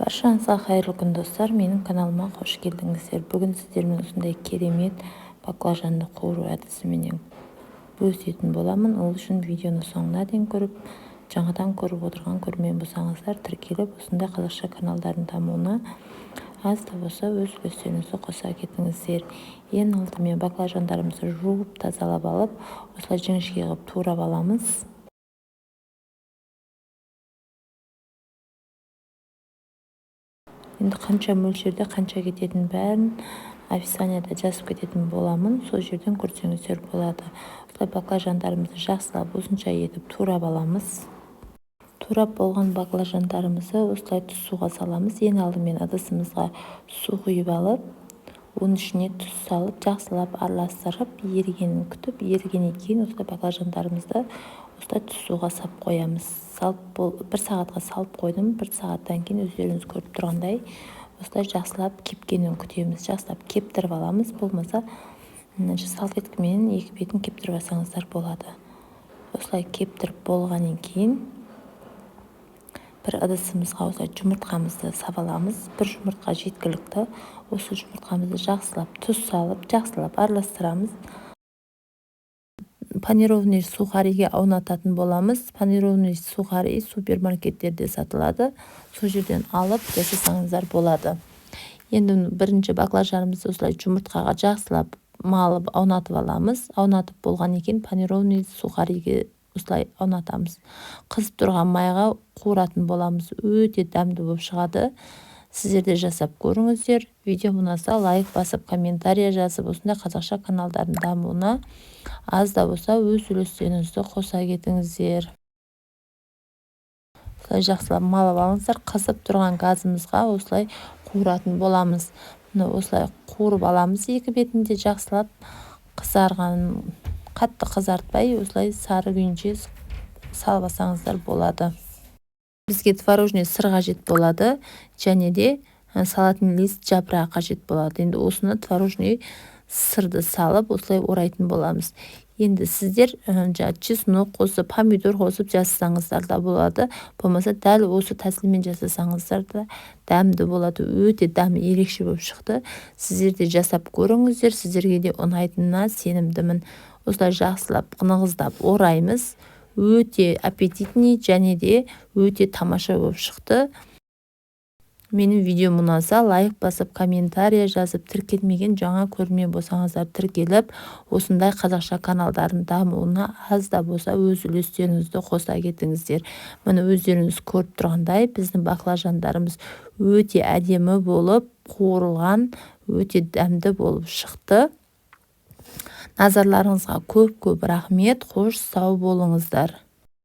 Баршаңызға қайырлы күн достар, менің каналыма қош келдіңіздер. Бүгін сіздермен осындай керемет баклажанды қуыру әдісіменен бөлісетін боламын. Ол үшін видеоны соңына дейін көріп, жаңадан көріп отырған көрермен болсаңыздар, тіркеліп, осындай қазақша каналдардың дамуына аз да болса өз үлестеріңізді қоса кетіңіздер. Ең алдымен баклажандарымызды жуып тазалап алып, осылай жіңішке қылып турап аламыз. Енді қанша мөлшерде қанша кететін бәрін описанияда жазып кететін боламын. Сол жерден көрсеңіздер болады. Осылай баклажандарымызды жақсылап осынша етіп турап аламыз. Турап болған баклажандарымызды осылай тұз суға саламыз. Ең алдымен ыдысымызға су құйып алып, оның ішіне тұз салып, жақсылап араластырып, ерігенін күтіп, ерігеннен кейін осылай баклажандарымызды осылай тұз суға сап қоямыз. Bir сағатқа салып қойдым. 1 сағаттан кейін өздеріңіз көріп тұрғандай осылай жақсылап кепкенін күтеміз. Жақсылап кептіріп аламыз. Болмаса салфеткамен екі бетін кептіріп алсаңыздар болады. Осылай кептіріп болғаннан кейін бір ыдысымызға осылай жұмыртқамызды сабаламыз. Bir жұмыртқа жеткілікті. Осы жұмыртқамызды жақсылап тұз салып, жақсылап араластырамыз. Панированный сухариге аунататын боламыз. Панированный сухари супермаркеттерде сатылады. Сол жерден алып жасасаңыздар болады. Енді бірінші баклажанымызды осылай жұмыртқаға жақсылап малып аунатып аламыз. Аунатып болған екен панированный сухариге осылай аунатамыз. Қызып тұрған майға қуыратын боламыз. Өте дәмді болып шығады. Сіздер де жасап көріңіздер. Видео ұнаса лайк басып, комментария жазып, осындай қазақша каналдардың дамуына аз да болса өз үлестеріңізді қоса кетіңіздер. Осылай жақсылап малып алыңыздар. Қызып тұрған газымызға осылай қуыратын боламыз. Осылай қуырып аламыз. Екі бетінде жақсылап қызарған, қатты қызартпай, осылай сары күйінше салып алсаңыздар болады. Бізге творожный сыр қажет болады, және де салатный лист жапырағы қажет болады. Енді осыны творожный сырды салып, осылай орайтын боламыз. Енді сіздер чеснок қосып, помидор қосып жасасаңыздар да болады. Болмаса дәл осы тәсілмен жасасаңыздар да дәмді болады. Өте дәмі ерекше болып шықты. Сіздер де жасап көріңіздер. Сіздерге де ұнайтынына сенімдімін. Осылай жақсылап нығыздап ораймыз. Өте аппетитный және де өте тамаша болып шықты. Менің видеом ұнаса лайк басып, комментария жазып, тіркелмеген жаңа көрермен болсаңыздар тіркеліп, осындай қазақша каналдардың дамуына аз да болса өз үлестеріңізді қоса кетіңіздер. Міне өздеріңіз көріп тұрғандай, біздің баклажандарымыз өте әдемі болып, қуырылған, өте дәмді болып шықты. Назарларыңызға көп рахмет. Қош сау болыңыздар.